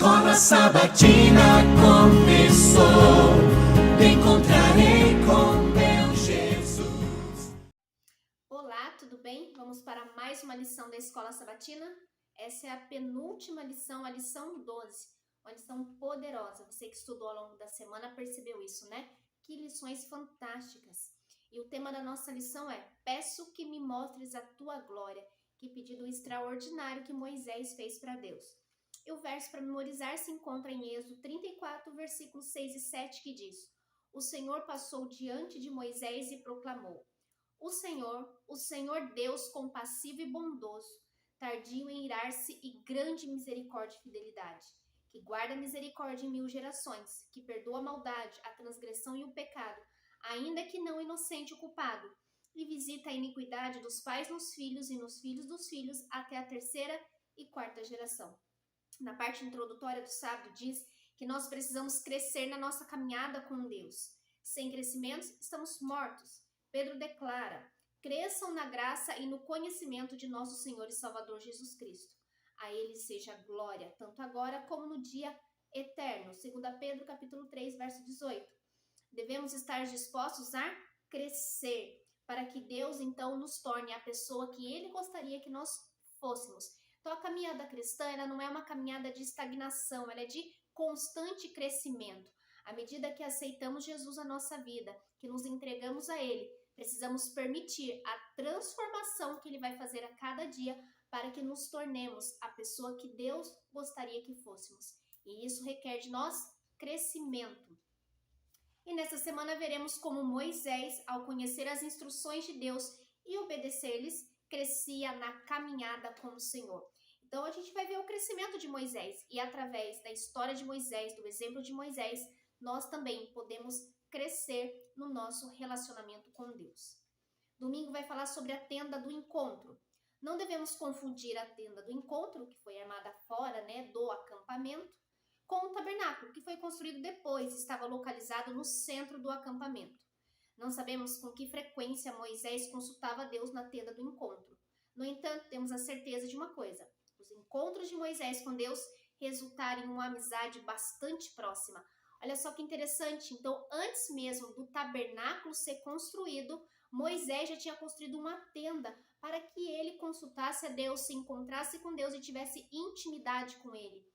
Escola Sabatina começou, me encontrarei com meu Jesus. Olá, tudo bem? Vamos para mais uma lição da Escola Sabatina. Essa é a penúltima lição, a lição 12, uma lição poderosa. Você que estudou ao longo da semana percebeu isso, né? Que lições fantásticas! E o tema da nossa lição é: peço que me mostres a tua glória. Que pedido extraordinário que Moisés fez para Deus. E o verso para memorizar se encontra em Êxodo 34, versículos 6 e 7, que diz: O Senhor passou diante de Moisés e proclamou: o Senhor Deus compassivo e bondoso, tardio em irar-se e grande misericórdia e fidelidade, que guarda misericórdia em 1000 gerações, que perdoa a maldade, a transgressão e o pecado, ainda que não inocente o culpado, e visita a iniquidade dos pais nos filhos e nos filhos dos filhos até a 3ª e 4ª geração. Na parte introdutória do sábado diz que nós precisamos crescer na nossa caminhada com Deus. Sem crescimento, estamos mortos. Pedro declara: cresçam na graça e no conhecimento de nosso Senhor e Salvador Jesus Cristo. A Ele seja glória, tanto agora como no dia eterno. 2 Pedro capítulo 3, verso 18. Devemos estar dispostos a crescer, para que Deus então nos torne a pessoa que Ele gostaria que nós fôssemos. Então a caminhada cristã, ela não é uma caminhada de estagnação, ela é de constante crescimento. À medida que aceitamos Jesus na nossa vida, que nos entregamos a Ele, precisamos permitir a transformação que Ele vai fazer a cada dia para que nos tornemos a pessoa que Deus gostaria que fôssemos. E isso requer de nós crescimento. E nessa semana veremos como Moisés, ao conhecer as instruções de Deus e obedecer-lhes, crescia na caminhada com o Senhor. Então a gente vai ver o crescimento de Moisés e através da história de Moisés, do exemplo de Moisés, nós também podemos crescer no nosso relacionamento com Deus. Domingo vai falar sobre a tenda do encontro. Não devemos confundir a tenda do encontro, que foi armada fora, do acampamento, com o tabernáculo, que foi construído depois, estava localizado no centro do acampamento. Não sabemos com que frequência Moisés consultava Deus na tenda do encontro. No entanto, temos a certeza de uma coisa: os encontros de Moisés com Deus resultaram em uma amizade bastante próxima. Olha só que interessante, então antes mesmo do tabernáculo ser construído, Moisés já tinha construído uma tenda para que ele consultasse a Deus, se encontrasse com Deus e tivesse intimidade com ele.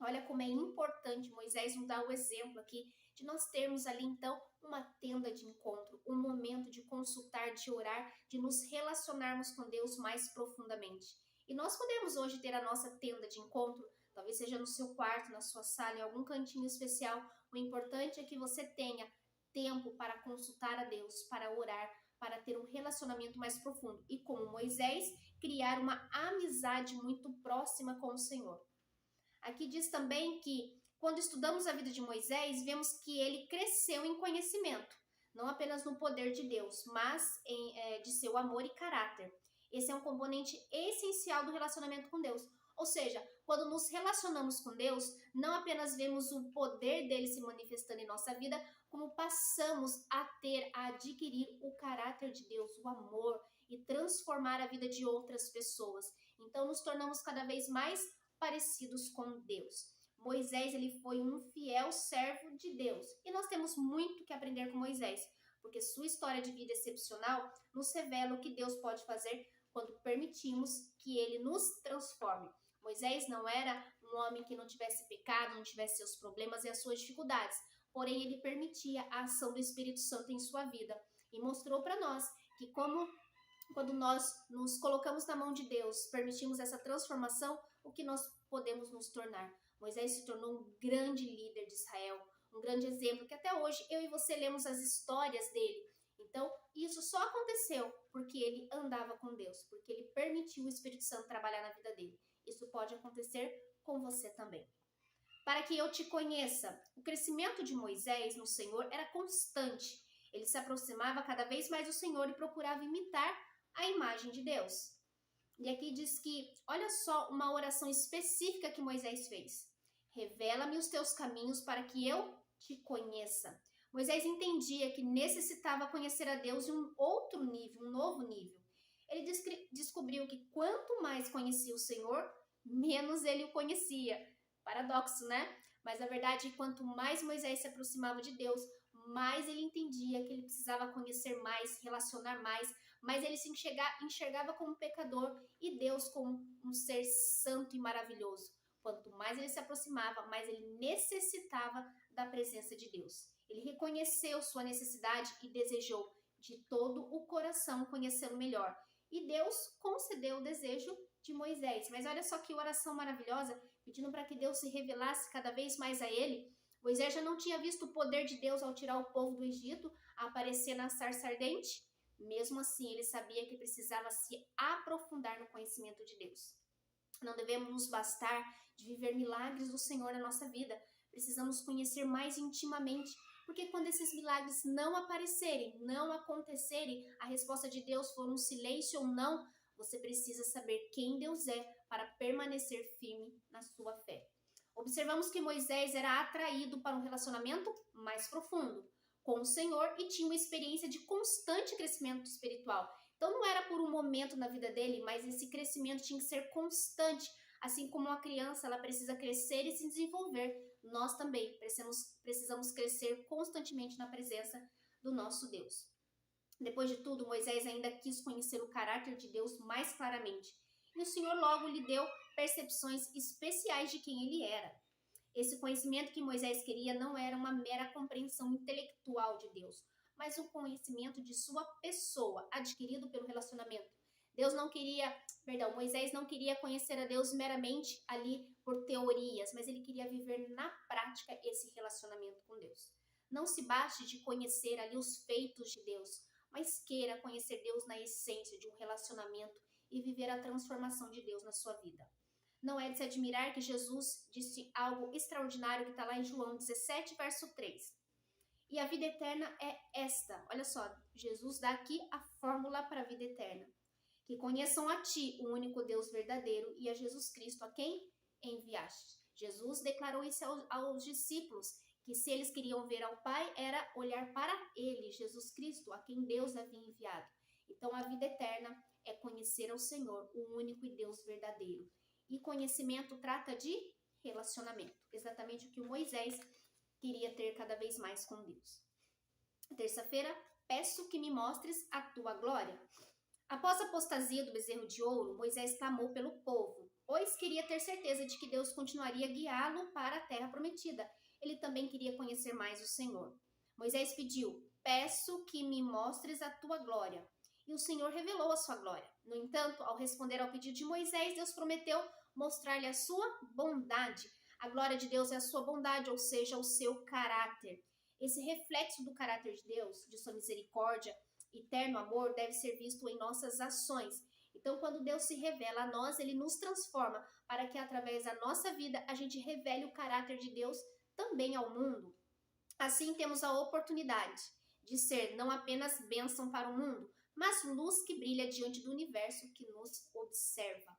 Olha como é importante, Moisés nos dá o exemplo aqui de nós termos ali então uma tenda de encontro, um momento de consultar, de orar, de nos relacionarmos com Deus mais profundamente. E nós podemos hoje ter a nossa tenda de encontro, talvez seja no seu quarto, na sua sala, em algum cantinho especial. O importante é que você tenha tempo para consultar a Deus, para orar, para ter um relacionamento mais profundo. E como Moisés, criar uma amizade muito próxima com o Senhor. Aqui diz também que, quando estudamos a vida de Moisés, vemos que ele cresceu em conhecimento, não apenas no poder de Deus, mas de seu amor e caráter. Esse é um componente essencial do relacionamento com Deus. Ou seja, quando nos relacionamos com Deus, não apenas vemos o poder dele se manifestando em nossa vida, como passamos a adquirir o caráter de Deus, o amor e transformar a vida de outras pessoas. Então, nos tornamos cada vez mais parecidos com Deus. Moisés, ele foi um fiel servo de Deus. E nós temos muito que aprender com Moisés, porque sua história de vida excepcional nos revela o que Deus pode fazer quando permitimos que ele nos transforme. Moisés não era um homem que não tivesse pecado, não tivesse seus problemas e as suas dificuldades, porém ele permitia a ação do Espírito Santo em sua vida e mostrou para nós que quando nós nos colocamos na mão de Deus, permitimos essa transformação, o que nós podemos nos tornar. Moisés se tornou um grande líder de Israel, um grande exemplo, que até hoje eu e você lemos as histórias dele. Então, isso só aconteceu porque ele andava com Deus, porque ele permitiu o Espírito Santo trabalhar na vida dele. Isso pode acontecer com você também. Para que eu te conheça, o crescimento de Moisés no Senhor era constante. Ele se aproximava cada vez mais do Senhor e procurava imitar a imagem de Deus. E aqui diz que, olha só uma oração específica que Moisés fez. Revela-me os teus caminhos para que eu te conheça. Moisés entendia que necessitava conhecer a Deus em um outro nível, um novo nível. Ele descobriu que quanto mais conhecia o Senhor, menos ele o conhecia. Paradoxo, né? Mas a verdade é que quanto mais Moisés se aproximava de Deus, mais ele entendia que ele precisava conhecer mais, relacionar mais, mas ele se enxergava como pecador e Deus como um ser santo e maravilhoso. Quanto mais ele se aproximava, mais ele necessitava da presença de Deus. Ele reconheceu sua necessidade e desejou de todo o coração conhecê-lo melhor. E Deus concedeu o desejo de Moisés. Mas olha só que oração maravilhosa, pedindo para que Deus se revelasse cada vez mais a ele. Moisés já não tinha visto o poder de Deus ao tirar o povo do Egito, a aparecer na sarça ardente. Mesmo assim, ele sabia que precisava se aprofundar no conhecimento de Deus. Não devemos nos bastar de viver milagres do Senhor na nossa vida. Precisamos conhecer mais intimamente, porque quando esses milagres não aparecerem, não acontecerem, a resposta de Deus for um silêncio ou não, você precisa saber quem Deus é para permanecer firme na sua fé. Observamos que Moisés era atraído para um relacionamento mais profundo com o Senhor e tinha uma experiência de constante crescimento espiritual. Então não era por um momento na vida dele, mas esse crescimento tinha que ser constante. Assim como uma criança, ela precisa crescer e se desenvolver, nós também precisamos crescer constantemente na presença do nosso Deus. Depois de tudo, Moisés ainda quis conhecer o caráter de Deus mais claramente. E o Senhor logo lhe deu percepções especiais de quem ele era. Esse conhecimento que Moisés queria não era uma mera compreensão intelectual de Deus, mas um conhecimento de sua pessoa, adquirido pelo relacionamento. Moisés não queria conhecer a Deus meramente ali por teorias, mas ele queria viver na prática esse relacionamento com Deus. Não se baste de conhecer ali os feitos de Deus, mas queira conhecer Deus na essência de um relacionamento e viver a transformação de Deus na sua vida. Não é de se admirar que Jesus disse algo extraordinário que está lá em João 17, verso 3. E a vida eterna é esta. Olha só, Jesus dá aqui a fórmula para a vida eterna. Que conheçam a ti, o único Deus verdadeiro, e a Jesus Cristo, a quem enviaste. Jesus declarou isso aos discípulos, que se eles queriam ver ao Pai, era olhar para ele, Jesus Cristo, a quem Deus havia enviado. Então a vida eterna é conhecer ao Senhor, o único e Deus verdadeiro. E conhecimento trata de relacionamento, exatamente o que o Moisés queria ter cada vez mais com Deus. Terça-feira, peço que me mostres a tua glória. Após a apostasia do bezerro de ouro, Moisés clamou pelo povo, pois queria ter certeza de que Deus continuaria a guiá-lo para a terra prometida. Ele também queria conhecer mais o Senhor. Moisés pediu, peço que me mostres a tua glória. E o Senhor revelou a sua glória. No entanto, ao responder ao pedido de Moisés, Deus prometeu mostrar-lhe a sua bondade. A glória de Deus é a sua bondade, ou seja, o seu caráter. Esse reflexo do caráter de Deus, de sua misericórdia, eterno amor, deve ser visto em nossas ações. Então, quando Deus se revela a nós, Ele nos transforma para que, através da nossa vida, a gente revele o caráter de Deus também ao mundo. Assim, temos a oportunidade de ser não apenas bênção para o mundo, mas luz que brilha diante do universo que nos observa.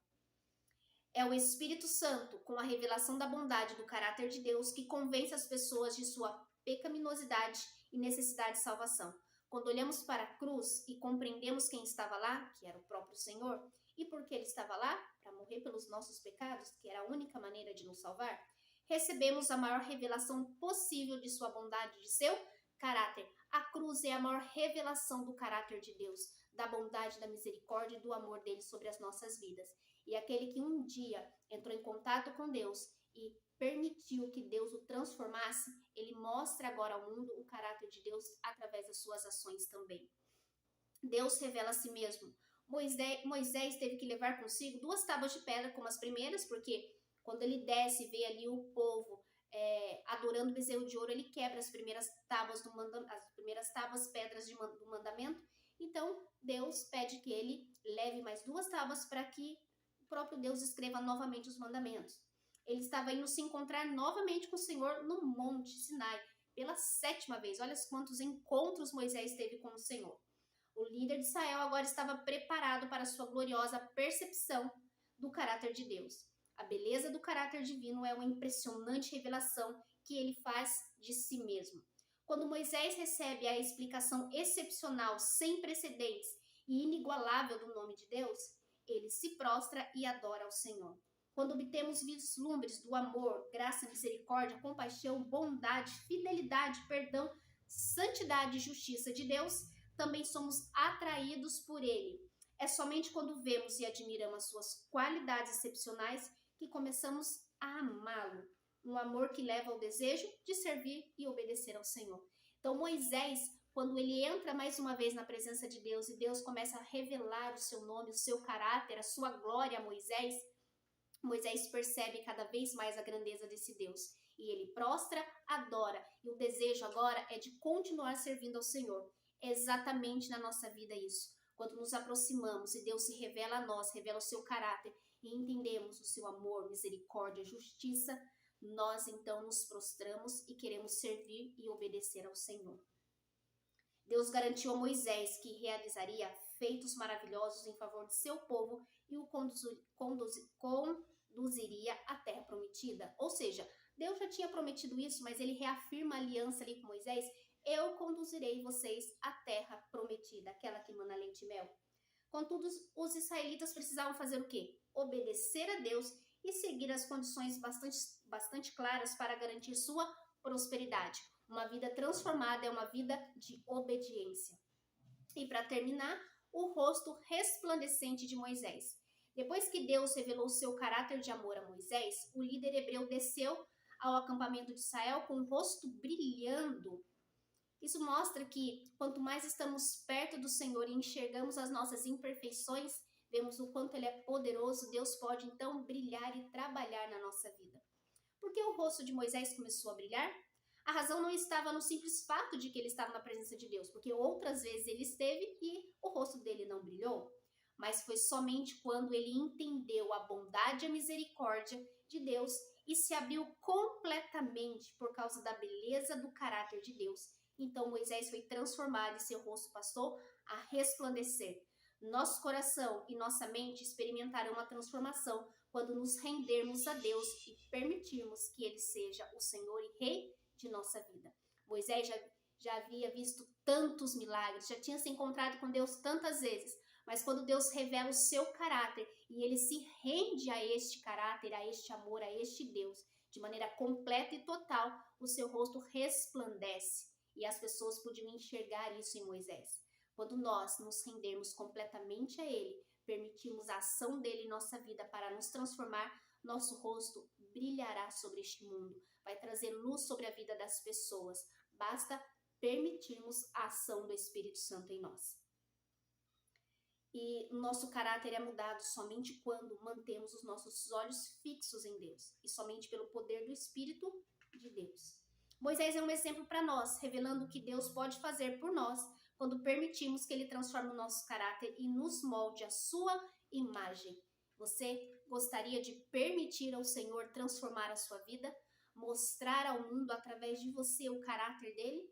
É o Espírito Santo, com a revelação da bondade do caráter de Deus, que convence as pessoas de sua pecaminosidade e necessidade de salvação. Quando olhamos para a cruz e compreendemos quem estava lá, que era o próprio Senhor, e por que ele estava lá? Para morrer pelos nossos pecados, que era a única maneira de nos salvar, recebemos a maior revelação possível de sua bondade, de seu caráter. A cruz é a maior revelação do caráter de Deus, da bondade, da misericórdia e do amor dele sobre as nossas vidas. E aquele que um dia entrou em contato com Deus e permitiu que Deus o transformasse, ele mostra agora ao mundo o caráter de Deus através das suas ações também. Deus revela a si mesmo. Moisés teve que levar consigo 2 tábuas de pedra como as primeiras, porque quando ele desce e vê ali o povo adorando o bezerro de ouro, ele quebra as primeiras tábuas pedras do mandamento. Então Deus pede que ele leve mais 2 tábuas para que o próprio Deus escreva novamente os mandamentos. Ele estava indo se encontrar novamente com o Senhor no Monte Sinai, pela 7ª vez. Olha quantos encontros Moisés teve com o Senhor. O líder de Israel agora estava preparado para sua gloriosa percepção do caráter de Deus. A beleza do caráter divino é uma impressionante revelação que ele faz de si mesmo. Quando Moisés recebe a explicação excepcional, sem precedentes e inigualável do nome de Deus, ele se prostra e adora ao Senhor. quando obtemos vislumbres do amor, graça, misericórdia, compaixão, bondade, fidelidade, perdão, santidade e justiça de Deus, também somos atraídos por Ele. É somente quando vemos e admiramos as suas qualidades excepcionais que começamos a amá-lo. Um amor que leva ao desejo de servir e obedecer ao Senhor. Então Moisés, quando ele entra mais uma vez na presença de Deus e Deus começa a revelar o seu nome, o seu caráter, a sua glória a Moisés, Moisés percebe cada vez mais a grandeza desse Deus. E ele prostra, adora. E o desejo agora é de continuar servindo ao Senhor. É exatamente na nossa vida isso. Quando nos aproximamos e Deus se revela a nós, revela o seu caráter e entendemos o seu amor, misericórdia, justiça, nós então nos prostramos e queremos servir e obedecer ao Senhor. Deus garantiu a Moisés que realizaria feitos maravilhosos em favor de seu povo e o conduziria à terra prometida. Ou seja, Deus já tinha prometido isso, mas ele reafirma a aliança ali com Moisés: eu conduzirei vocês à terra prometida, aquela que mana leite e mel. Contudo, os israelitas precisavam fazer o quê? Obedecer a Deus e seguir as condições bastante claras para garantir sua prosperidade. Uma vida transformada é uma vida de obediência. E para terminar, o rosto resplandecente de Moisés. Depois que Deus revelou o seu caráter de amor a Moisés, o líder hebreu desceu ao acampamento de Israel com o rosto brilhando. Isso mostra que quanto mais estamos perto do Senhor e enxergamos as nossas imperfeições, vemos o quanto Ele é poderoso, Deus pode então brilhar e trabalhar na nossa vida. Por que o rosto de Moisés começou a brilhar? A razão não estava no simples fato de que ele estava na presença de Deus, porque outras vezes ele esteve e o rosto dele não brilhou. Mas foi somente quando ele entendeu a bondade e a misericórdia de Deus e se abriu completamente por causa da beleza do caráter de Deus. Então Moisés foi transformado e seu rosto passou a resplandecer. Nosso coração e nossa mente experimentarão uma transformação quando nos rendermos a Deus e permitirmos que Ele seja o Senhor e Rei de nossa vida. Moisés já havia visto tantos milagres, já tinha se encontrado com Deus tantas vezes, mas quando Deus revela o seu caráter e ele se rende a este caráter, a este amor, a este Deus, de maneira completa e total, o seu rosto resplandece e as pessoas podiam enxergar isso em Moisés. Quando nós nos rendermos completamente a Ele, permitirmos a ação dele em nossa vida para nos transformar, nosso rosto brilhará sobre este mundo, vai trazer luz sobre a vida das pessoas. Basta permitirmos a ação do Espírito Santo em nós. E nosso caráter é mudado somente quando mantemos os nossos olhos fixos em Deus e somente pelo poder do Espírito de Deus. Moisés é um exemplo para nós, revelando o que Deus pode fazer por nós quando permitimos que Ele transforme o nosso caráter e nos molde a sua imagem. Você gostaria de permitir ao Senhor transformar a sua vida? Mostrar ao mundo através de você o caráter dele?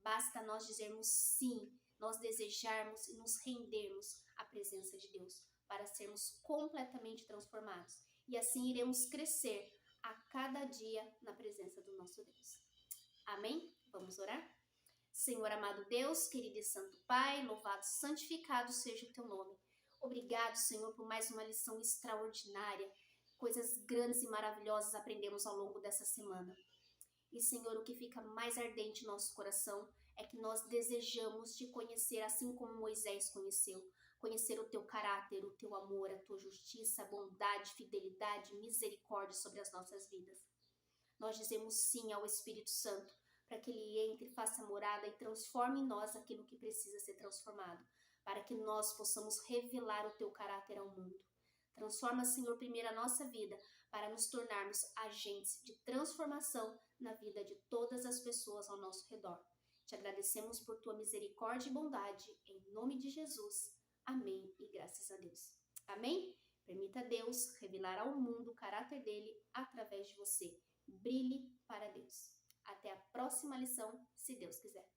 Basta nós dizermos sim, nós desejarmos e nos rendermos à presença de Deus para sermos completamente transformados. E assim iremos crescer a cada dia na presença do nosso Deus. Amém? Vamos orar? Senhor amado Deus, querido e santo Pai, louvado, santificado seja o teu nome. Obrigado, Senhor, por mais uma lição extraordinária. Coisas grandes e maravilhosas aprendemos ao longo dessa semana. E, Senhor, o que fica mais ardente em nosso coração é que nós desejamos te conhecer assim como Moisés conheceu. Conhecer o teu caráter, o teu amor, a tua justiça, a bondade, fidelidade, misericórdia sobre as nossas vidas. Nós dizemos sim ao Espírito Santo para que Ele entre, faça morada e transforme em nós aquilo que precisa ser transformado, para que nós possamos revelar o teu caráter ao mundo. Transforma, Senhor, primeiro a nossa vida, para nos tornarmos agentes de transformação na vida de todas as pessoas ao nosso redor. Te agradecemos por tua misericórdia e bondade, em nome de Jesus. Amém e graças a Deus. Amém? Permita Deus revelar ao mundo o caráter dele através de você. Brilhe para Deus. Até a próxima lição, se Deus quiser.